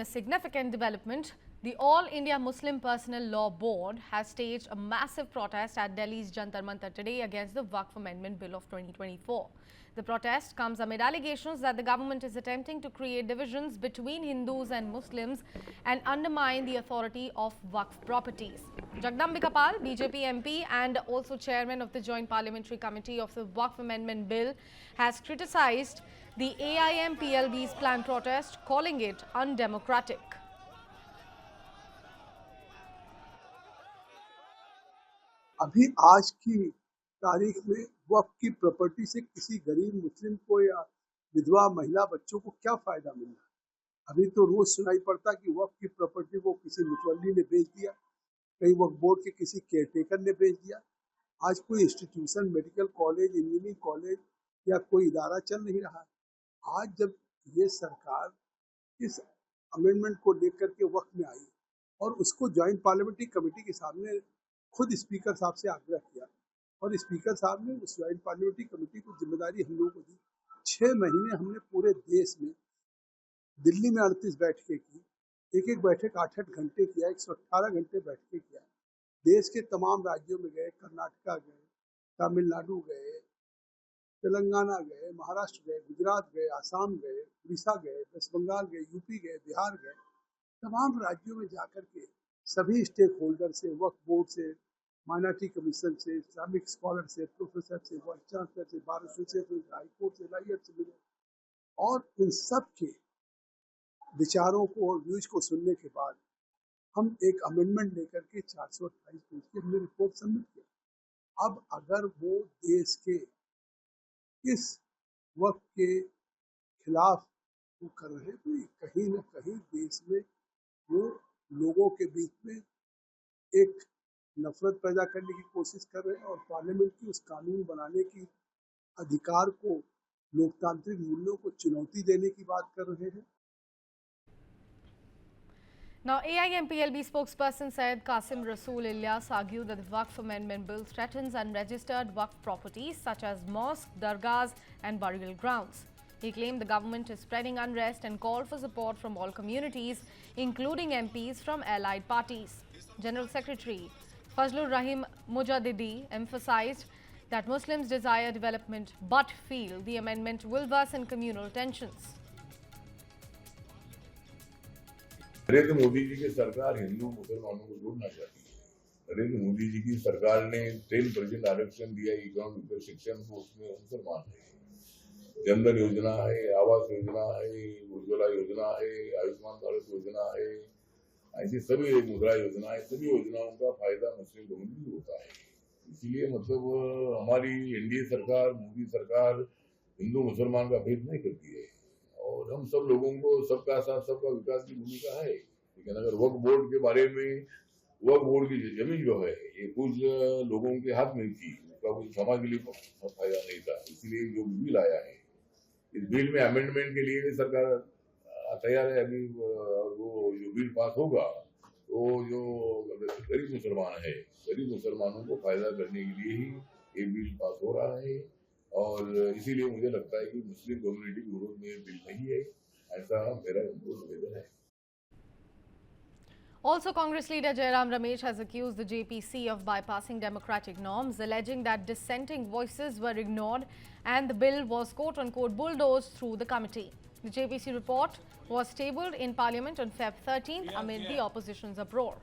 a significant development. The All India Muslim Personal Law Board has staged a massive protest at Delhi's Jantar Mantar today against the Waqf Amendment Bill of 2024. The protest comes amid allegations that the government is attempting to create divisions between Hindus and Muslims and undermine the authority of Waqf properties. Jagdambika Pal, BJP MP and also chairman of the Joint Parliamentary Committee of the Waqf Amendment Bill, has criticized the AIM PLB's planned protest, calling it undemocratic. अभी आज की तारीख में वक्फ की property से किसी गरीब मुस्लिम को या विधवा महिला बच्चों को क्या फायदा मिल रहा है? अभी तो रोज सुनाई पड़ता कि वक्फ की प्रॉपर्टी को किसी मुतवल्ली ने बेच दिया, कहीं वक्फ बोर्ड के किसी केयरटेकर ने बेच दिया। आज कोई institution, medical college, engineering college या कोई इदारा चल नहीं रहा है। आज जब ये सरकार इस अमेंडमेंट को लेकर के वक्फ में आई और उसको ज्वाइंट पार्लियामेंट्री कमेटी के सामने खुद स्पीकर साहब से आग्रह किया और स्पीकर साहब ने उस ज्वाइंट पार्लियामेंट्री कमेटी को जिम्मेदारी हम लोगों को दी। 6 महीने हमने पूरे देश में दिल्ली में 38 बैठकें की, एक बैठक 8-8 घंटे किया, 118 घंटे बैठकें किया। देश के तमाम राज्यों में गए, कर्नाटका गए, तमिलनाडु गए, तेलंगाना गए, महाराष्ट्र गए, गुजरात गए, आसाम गए, उड़ीसा गए, वेस्ट बंगाल गए, यूपी गए, बिहार गए। तमाम राज्यों में जाकर के सभी स्टेक होल्डर से, वक्फ बोर्ड से, माइनॉरिटी कमीशन से, इस्लामिक स्कॉलर से, प्रोफेसर से, वाइस चांसलर से, बार एसोसिएशन से, हाईकोर्ट से, लाइयर से मिले और इन सब के विचारों को और व्यूज को सुनने के बाद हम एक अमेंडमेंट लेकर के 428 पेज की हमने रिपोर्ट सबमिट किया। अब अगर वो देश के इस वक्त के खिलाफ वो कर रहे हैं तो कहीं ना कहीं देश में वो लोगों के बीच में एक नफरत पैदा करने की कोशिश कर रहे हैं और पार्लियामेंट की उस कानून बनाने की अधिकार को, लोकतांत्रिक मूल्यों को चुनौती देने की बात कर रहे हैं। Now, AIMPLB spokesperson Syed Qasim Rasool Ilyas argued that the Waqf Amendment Bill threatens unregistered Waqf properties such as mosques, dargahs and burial grounds. He claimed the government is spreading unrest and called for support from all communities, including MPs from allied parties. General Secretary Fazlur Rahim Mujadidi emphasized that Muslims desire development but feel the amendment will worsen communal tensions. Narendra Modi ji की सरकार हिंदू मुसलमानों को जोड़ना चाहती है। नरेंद्र मोदी जी की सरकार ने 10% आरक्षण दिया इकोनॉमिक सेक्शन को, उसमें मुसलमान है। जनधन योजना है, आवास योजना है, उज्ज्वला योजना है, आयुष्मान भारत योजना है, ऐसी सभी मुद्रा योजना है। सभी योजनाओं का फायदा मुस्लिम कम्युनिटी को होता है। इसीलिए मतलब हमारी एनडीए सरकार, मोदी सरकार हिंदू मुसलमान का भेद नहीं करती है और हम सब लोगों को सबका साथ सबका विकास की भूमिका है। लेकिन अगर वक्फ बोर्ड के बारे में, वक्फ बोर्ड की जमीन जो है ये कुछ लोगों के हाथ में थी, उसका कुछ समाज के लिए फायदा नहीं था। इसलिए जो बिल आया है, इस बिल में अमेंडमेंट के लिए भी सरकार तैयार है। अभी वो जो बिल पास होगा तो जो गरीब मुसलमान है, गरीब मुसलमानों को फायदा करने के लिए ही ये बिल पास हो रहा है और इसीलिए मुझे लगता है कि मुस्लिम कम्युनिटी के विरोध में बिल नहीं है, ऐसा मेरा उनको निवेदन है। Also, Congress leader Jairam Ramesh has accused the JPC of bypassing democratic norms, alleging that dissenting voices were ignored and the bill was quote-unquote bulldozed through the committee. The JPC report was tabled in Parliament on Feb 13th amid the opposition's uproar.